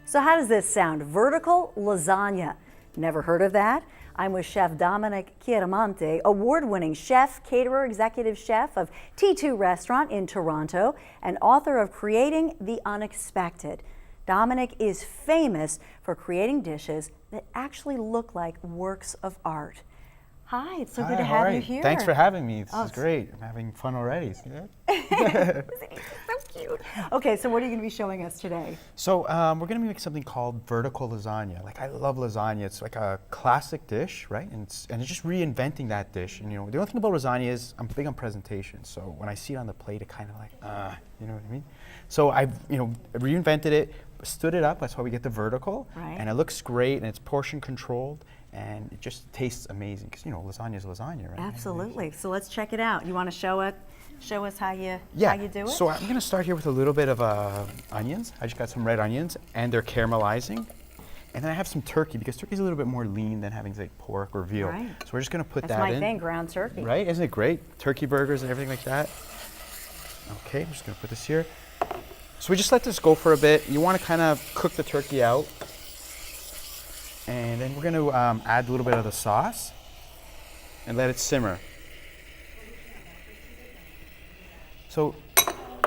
So how does this sound? Vertical lasagna. Never heard of that? I'm with Chef Dominic Chiaramonte, award-winning chef, caterer, executive chef of T2 Restaurant in Toronto, and author of Creating the Unexpected. Dominic is famous for creating dishes that actually look like works of art. Hi, it's so good to have you here. Thanks for having me. This is great. I'm having fun already. So cute. Okay, so what are you going to be showing us today? So we're going to make something called vertical lasagna. Like, I love lasagna. It's like a classic dish, right? And it's just reinventing that dish. And the only thing about lasagna is I'm big on presentation. So when I see it on the plate, it kind of like, you know what I mean? So I've reinvented it, stood it up. That's why we get the vertical. Right. And it looks great, and it's portion controlled. And it just tastes amazing because lasagna is lasagna, right? Absolutely. So let's check it out. You want to show us how you do it? So I'm going to start here with a little bit of onions. I just got some red onions, and they're caramelizing. And then I have some turkey because turkey is a little bit more lean than having like pork or veal. Right. So we're just going to put That's that in. my thing, ground turkey. Right? Isn't it great? Turkey burgers and everything like that. Okay, I'm just going to put this here. So we just let this go for a bit. You want to kind of cook the turkey out. And then we're going to add a little bit of the sauce and let it simmer. So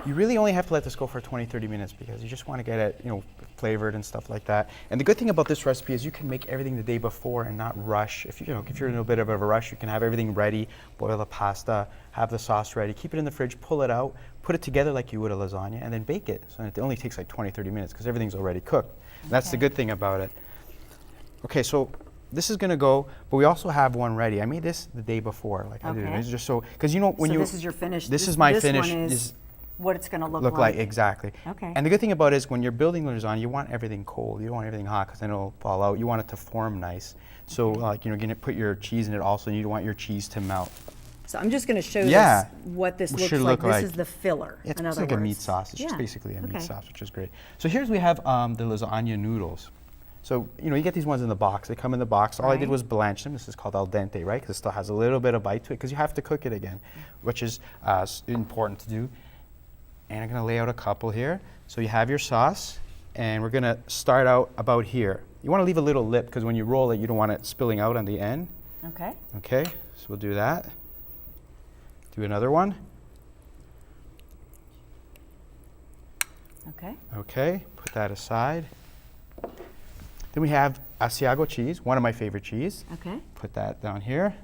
you really only have to let this go for 20-30 minutes because you just want to get it, flavored and stuff like that. And the good thing about this recipe is you can make everything the day before and not rush. If you're in a little bit of a rush, you can have everything ready, boil the pasta, have the sauce ready, keep it in the fridge, pull it out, put it together like you would a lasagna, and then bake it. So it only takes like 20-30 minutes because everything's already cooked. And that's the good thing about it. Okay, so this is gonna go, but we also have one ready. I made this the day before, like I did. It's just so, because when this is your finish. This is my finish. This one is what it's gonna look like. Exactly. Okay. And the good thing about it is when you're building lasagna, you want everything cold. You don't want everything hot because then it'll fall out. You want it to form nice. So you're gonna put your cheese in it also, and you don't want your cheese to melt. So I'm just gonna show what this looks like. This is the filler. Yeah, it's like a meat sauce. It's just basically a meat sauce, which is great. So we have the lasagna noodles. So, you get these ones in the box. They come in the box. All I did was blanch them. This is called al dente, right? Because it still has a little bit of bite to it because you have to cook it again, which is important to do. And I'm going to lay out a couple here. So you have your sauce, and we're going to start out about here. You want to leave a little lip because when you roll it, you don't want it spilling out on the end. Okay. Okay, so we'll do that. Do another one. Okay. Okay, put that aside. Then we have Asiago cheese, one of my favorite cheese. Okay. Put that down here.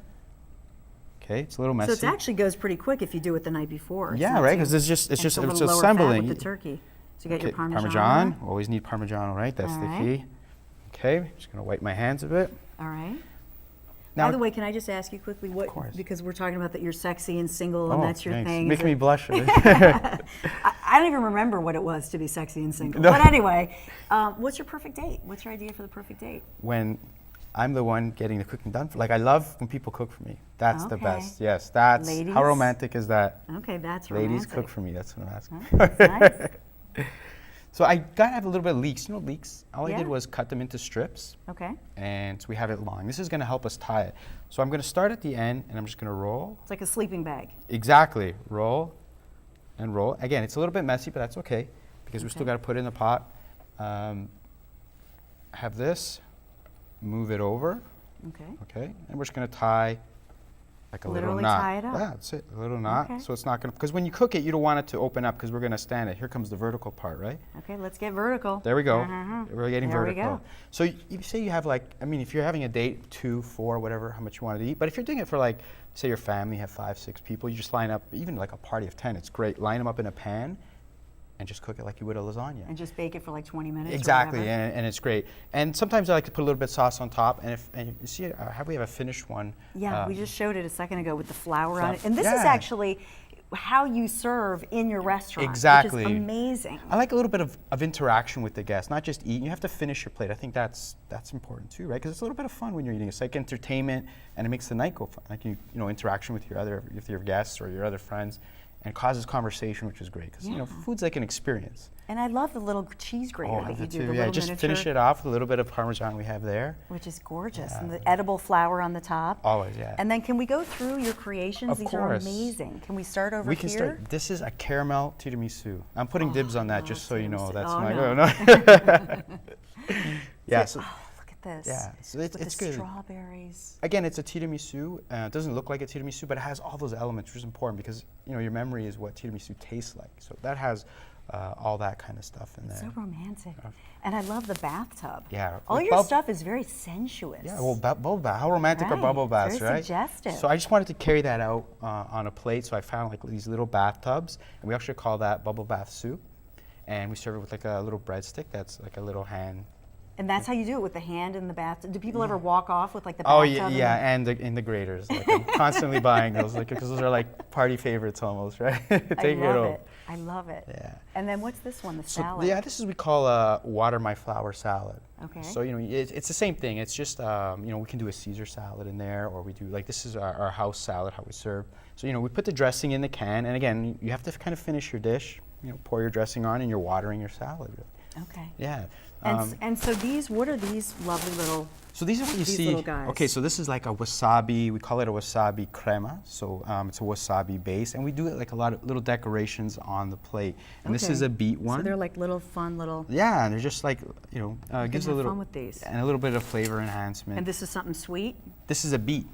Okay, it's a little messy. So it actually goes pretty quick if you do it the night before. Yeah, right, because it's just assembling with the turkey. So you got your Parmesan. Always need Parmesan, right? That's the right. key. Okay, just gonna wipe my hands a bit. All right. Now, by the way, can I just ask you quickly because we're talking about that you're sexy and single and that's your thing. Making me blush. I don't even remember what it was to be sexy and single. No. But anyway, what's your perfect date? What's your idea for the perfect date? When I'm the one getting the cooking done. I love when people cook for me. That's the best. Yes, that's Ladies? How romantic is that? Okay, that's romantic. Ladies cook for me. That's what I'm asking. That's nice. So I gotta have a little bit of leeks. Leeks? All I did was cut them into strips. Okay. And so we have it long. This is gonna help us tie it. So I'm gonna start at the end and I'm just gonna roll. It's like a sleeping bag. Exactly. Roll and roll. Again, it's a little bit messy, but that's okay because we still gotta put it in the pot. Have this, move it over. Okay. Okay. And we're just gonna tie like a Literally little knot. tie it up. Yeah, that's it. A little knot. Okay. So it's not gonna, because when you cook it, you don't want it to open up because we're gonna stand it. Here comes the vertical part, right? Okay, let's get vertical. There we go. We're getting there vertical. We go. So you say you have if you're having a date, 2, 4, whatever, how much you want to eat. But if you're doing it for say your family, you have 5, 6 people, you just line up, even like a party of 10, it's great. Line them up in a pan and just cook it like you would a lasagna. And just bake it for 20 minutes. Exactly, and it's great. And sometimes I like to put a little bit of sauce on top. And you see, we have a finished one. Yeah, we just showed it a second ago with the flour on it. And this is actually how you serve in your restaurant. Exactly. Which is amazing. I like a little bit of interaction with the guests, not just eat. You have to finish your plate. I think that's important too, right? Because it's a little bit of fun when you're eating. It's like entertainment, and it makes the night go fun. Like interaction with your guests or your other friends. and causes conversation, which is great because you know food's like an experience. And I love the little cheese grater Oh, I that love you it do, too. the Yeah, little just miniature, finish it off with a little bit of Parmesan we have there. which is gorgeous, Yeah. and the edible flour on the top. Always, yeah. And then can we go through your creations? Of These course. are amazing. Can we start over We can here? start. This is a caramel tiramisu. I'm putting dibs on that just so you know tiramisu. that's Oh, my. no. No. Yeah. So Oh, look at this. yeah, so it's With the good. strawberries. Again, it's a tiramisu. It doesn't look like a tiramisu, but it has all those elements, which is important because you know your memory is what tiramisu tastes like. So that has all that kind of stuff in there. So romantic. And I love the bathtub. Yeah, All like your bub- stuff is very sensuous. Yeah, well, bubble bath. How romantic are Right, bubble baths, very right? suggestive. So I just wanted to carry that out on a plate. So I found like these little bathtubs, and we actually call that bubble bath soup. And we serve it with like a little breadstick that's like a little hand. And that's how you do it, with the hand in the bathtub. Do people ever walk off with like the Oh bathtub? yeah, yeah, and in the graters. Like I'm constantly buying those, like because those are like party favorites almost, right? I Take love home. it. I love it. Yeah. And then what's this one, the So salad? yeah, this is we call a water my flour salad. Okay. So you know it's the same thing. It's just you know we can do a Caesar salad in there, or we do like this is our house salad how we serve. So you know we put the dressing in the can, and again you have to kind of finish your dish. You know, pour your dressing on, and you're watering your salad. Really. Okay. Yeah. And so these, what are these lovely little? So these are what you These see. little guys. Okay, so this is like a wasabi. We call it a wasabi crema. So it's a wasabi base, and we do it like a lot of little decorations on the plate. And this is Okay. a beet one. So they're like little fun little. Yeah, and they're just like you know gives a have little fun with these. and a little bit of flavor enhancement. And this is something sweet. This is a beet.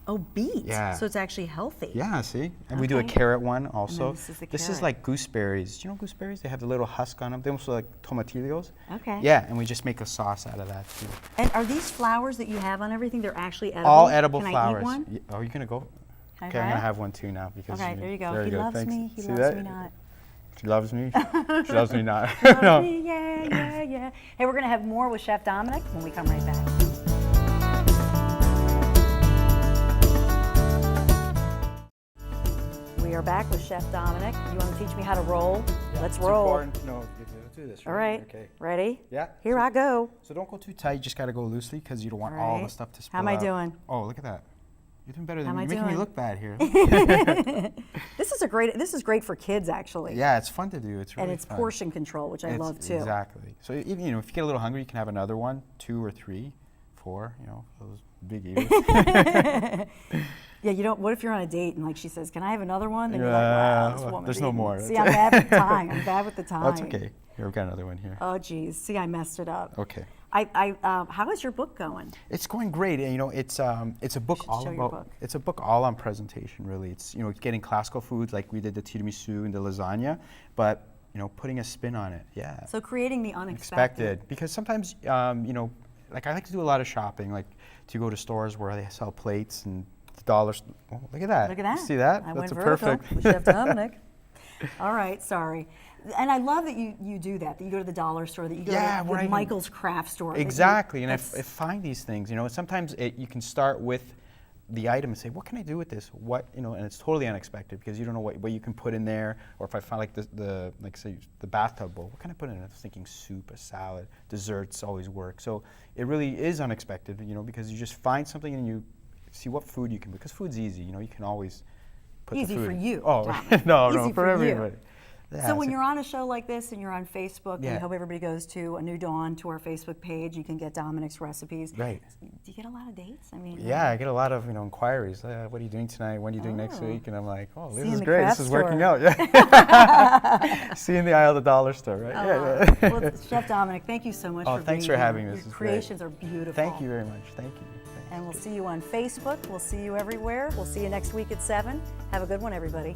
Oh, beet. Yeah. So it's actually healthy. Yeah, see? And we do a Okay. carrot one also. this is the This is carrot. like gooseberries. Do you know gooseberries? They have the little husk on them. They also like tomatillos. Okay. Yeah, and we just make a sauce out of that too. And are these flowers that you have on everything? They're actually edible. All edible Can flowers. I eat one? Oh, you're gonna go? Can I Okay, try I'm gonna it? have one too now because. Okay, there you go. There He you go. loves Thanks. me. He See loves that? me not. She loves me. She loves me not. Loves No. me, yeah, yeah, yeah. Hey, we're gonna have more with Chef Dominic when we come right back. We are back with Chef Dominic. You want to teach me how to roll? Let's It's roll. important. No, let's do this. All right. Okay. Ready? Yeah. Here I go. So don't go too tight. You just gotta go loosely because you don't want All all the right. stuff to spill How am I out. doing? Oh, look at that. You're doing better How than am me. I You're making me doing? look bad here. This is great for kids actually. Yeah, it's fun to do. It's really And it's fun. portion control, which I It's- love too. Exactly. So even you know, if you get a little hungry, you can have another one, 2 or 3, 4. You know, those big eaters. Yeah, you don't. What if you're on a date and like she says, "Can I have another one?" Then you're Yeah, like, "Wow, this well, woman's there's no eating." more. See, I'm bad with time. I'm bad with the time. That's okay. Here, we've got another one here. Oh, geez. See, I messed it up. Okay. How is your book going? It's going great. And, you know, it's a book should all show your about. book. It's a book all on presentation. Really, it's you know getting classical foods like we did the tiramisu and the lasagna, but you know putting a spin on it. Yeah. So creating the unexpected. Expected because sometimes you know like I like to do a lot of shopping, like to go to stores where they sell plates and dollars. Oh, look at that. Look at that. You see that? I That's went a vertical perfect. with Chef Dominic. All right, sorry. And I love that you do that you go to the dollar store, that you go Yeah, to where I the can- Michael's craft store. that you- Exactly, and I that's- find these things. You know, sometimes you can start with the item and say, what can I do with this? What you know, and it's totally unexpected because you don't know what you can put in there. Or if I find like the like say the bathtub bowl, what can I put in it? I was thinking soup, a salad, desserts always work. So it really is unexpected, you know, because you just find something and you see what food you can. Because food's easy, you know, you can always put Easy the food. for you, Oh Dominic. no, Easy no, for you. everybody. Yeah, So when so- you're on a show like this and you're on Facebook, and Yeah. we hope everybody goes to A New Dawn to our Facebook page, you can get Dominic's recipes. Right. Do you get a lot of dates? I mean, Yeah, I get a lot of inquiries. What are you doing tonight? When are you doing next Oh. week? And I'm like, oh, See this you is in the great. This craft is working store. out. Yeah. See you in the aisle of the dollar store, right? Yeah. Well, Chef Dominic, thank you so much Oh, for thanks being for having here. me. This Your is great. creations are beautiful. Thank you very much. Thank you. Thanks. And we'll see you on Facebook. We'll see you everywhere. We'll see you next week at 7. Have a good one, everybody.